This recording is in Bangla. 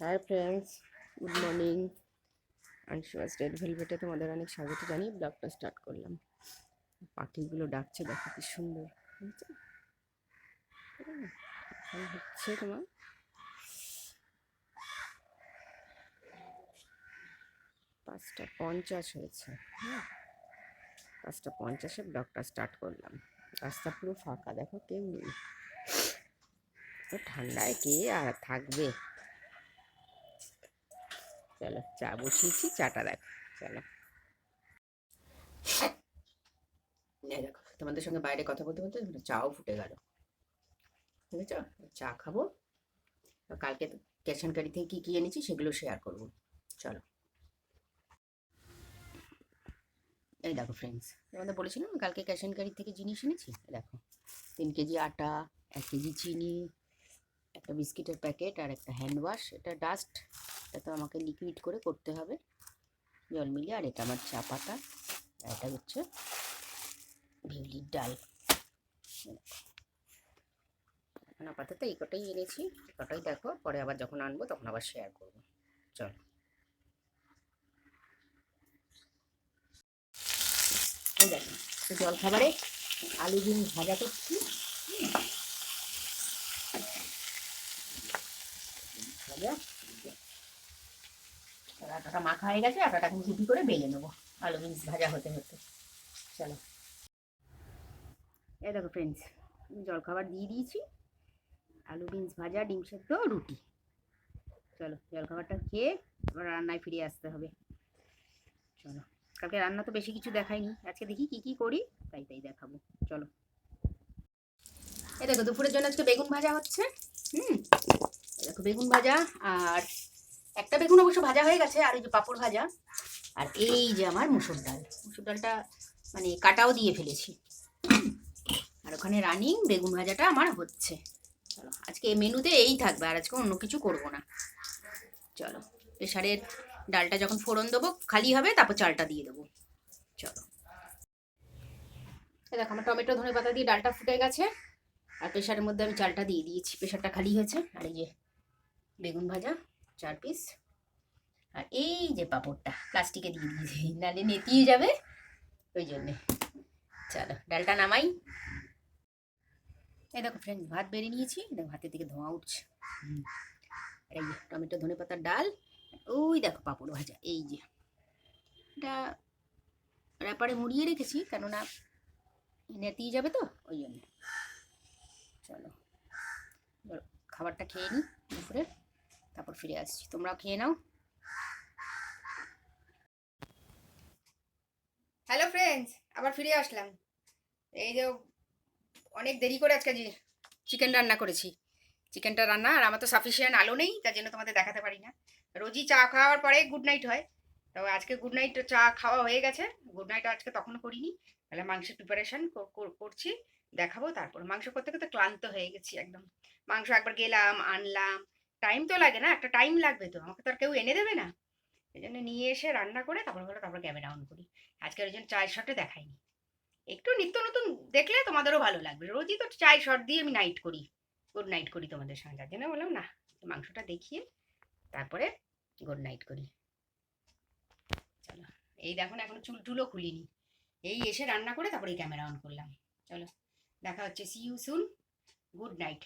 High friends, good morning. আনশুয়াস রেড ভেলভেটে তোমাদের অনেক স্বাগত জানিয়ে ব্লগটা স্টার্ট করলাম। পাখিগুলো ডাকছে, দেখো কি সুন্দর বুঝছো? এখন হচ্ছে তোমার 5:50 হয়েছে। হ্যাঁ, 5:50 ব্লগটা স্টার্ট করলাম। রাস্তা পুরো ফাঁকা, দেখো কেউ নেই। তো ঠান্ডায় কে আর থাকবে। চলো, চা বসিয়েছি, চাটা দেখো। চলো, এই দেখো তোমাদের সঙ্গে বাইরে কথা বলতে বলতে চাও ফুটে গেল, বুঝেছো? চা খাবো। কালকে ক্যাশ অ্যান্ড ক্যারি থেকে কী কী এনেছি সেগুলো শেয়ার করব। চলো, এই দেখো ফ্রেন্ডস, তোমাদের বলেছিলাম কালকে ক্যাশ অ্যান্ড ক্যারি থেকে জিনিস এনেছি। দেখো, 3 কেজি আটা, 1 কেজি চিনি, একটা বিস্কিটের প্যাকেট আর একটা হ্যান্ড ওয়াশ। এটা ডাস্ট, এটা তো আমাকে লিকুইড করে করতে হবে জল মিলিয়ে। আর এটা আমার চা পাতা, আর এটা হচ্ছে বিউলির ডাল। এখন আপাতত এই কটাই এনেছি, এই কটাই দেখো, পরে আবার যখন আনবো তখন আবার শেয়ার করবো। চলো, এই দেখো জলখাবারে আলু ডিম ভাজা করছি। ভাজা আটাটা মাখা হয়ে গেছে, আটাটা এখন ঘুটি করে বেলে নেবো আলু বিনস ভাজা হতে হতে। চলো, এই দেখো ফ্রেন্ডস, জলখাবার দিয়ে দিয়েছি, আলু বিনস ভাজা, ডিম সেদ্ধ, রুটি। চলো, জলখাবারটা খেয়ে আবার রান্নায় ফিরে আসতে হবে। চলো, কালকে রান্না তো বেশি কিছু দেখাইনি, আজকে দেখি কি কি করি, তাই তাই দেখাবো। চলো, এই দেখো দুপুরের জন্য আজকে বেগুন ভাজা হচ্ছে। এই দেখো বেগুন ভাজা, আর একটা বেগুন অবশ্য ভাজা হয়ে গেছে, আর এই যে পাঁপড় ভাজা। আর এই যে আমার মুসুর ডাল, মুসুর ডালটা মানে কাটাও দিয়ে ফেলেছি। আর ওখানে রানিং বেগুন ভাজাটা আমার হচ্ছে। চলো, আজকে মেনুতে এই থাকবে, আর আজকে অন্য কিছু করব না। চলো, প্রেশারের ডালটা যখন ফোড়ন দেবো খালি হবে, তারপর চালটা দিয়ে দেবো। চলো, দেখো আমার টমেটো ধনে পাতা দিয়ে ডালটা ফুটে গেছে, আর প্রেশারের মধ্যে আমি চালটা দিয়ে দিয়েছি, প্রেশারটা খালি হয়েছে। আর এই যে বেগুন ভাজা 4 পিস, আর এই যে পাঁপড়টা প্লাস্টিকে দিয়ে দিয়েছি, নালে নেতিয়ে যাবে ওই জন্যে। চলো, ডালটা নামাই। এই দেখো ফ্রেন্ড, ভাত বেড়ে নিয়েছি, দেখো ভাতের দিকে ধোঁয়া উঠছে। এই যে টমেটো ধনে পাতার ডাল, ওই দেখো পাঁপড় ভাজা। এই যে এটা র্যাপারে মুড়িয়ে রেখেছি, কেননা নেতিয়ে যাবে তো ওই জন্য। চলো, খাবারটা খেয়ে নিই দুপুরে, তারপর ফিরে আসছি, তোমরাও খেয়ে নাও। হ্যালো ফ্রেন্ডস, আবার ফিরে আসলাম। এই যে অনেক দেরি করে আজকে চিকেন রান্না করেছি। চিকেনটা রান্না, আর আমার তো সাফিসিয়েন্ট আলো নেই, তার জন্য তোমাদের দেখাতে পারি না। রোজই চা খাওয়ার পরে গুড নাইট হয়, তো আজকে গুড নাইট চা খাওয়া হয়ে গেছে। গুড নাইট আজকে তখনও করিনি, তাহলে মাংসের প্রিপারেশন করছি, দেখাবো। তারপর মাংস করতে করতে ক্লান্ত হয়ে গেছি একদম। মাংস একবার গেলাম আনলাম, টাইম তো লাগে না, একটা টাইম লাগবে তো, আমাকে তো আর কেউ এনে দেবে না। এই জন্য নিয়ে এসে রান্না করে তারপর ক্যামেরা অন করি। আজকে ওই জন্য চায়ের শটে দেখাইনি। একটু নিত্য নতুন দেখলে তোমাদেরও ভালো লাগবে। রোজই তো চাই শর্ট দিয়ে আমি নাইট করি, গুড নাইট করি তোমাদের সঙ্গে, যার জন্য বললাম না, মাংসটা দেখিয়ে তারপরে গুড নাইট করি। চলো, এই দেখো না, এখনো চুল টুলও খুলিনি, এই এসে রান্না করে তারপরে ক্যামেরা অন করলাম। চলো, দেখা হচ্ছে, see you soon, good night.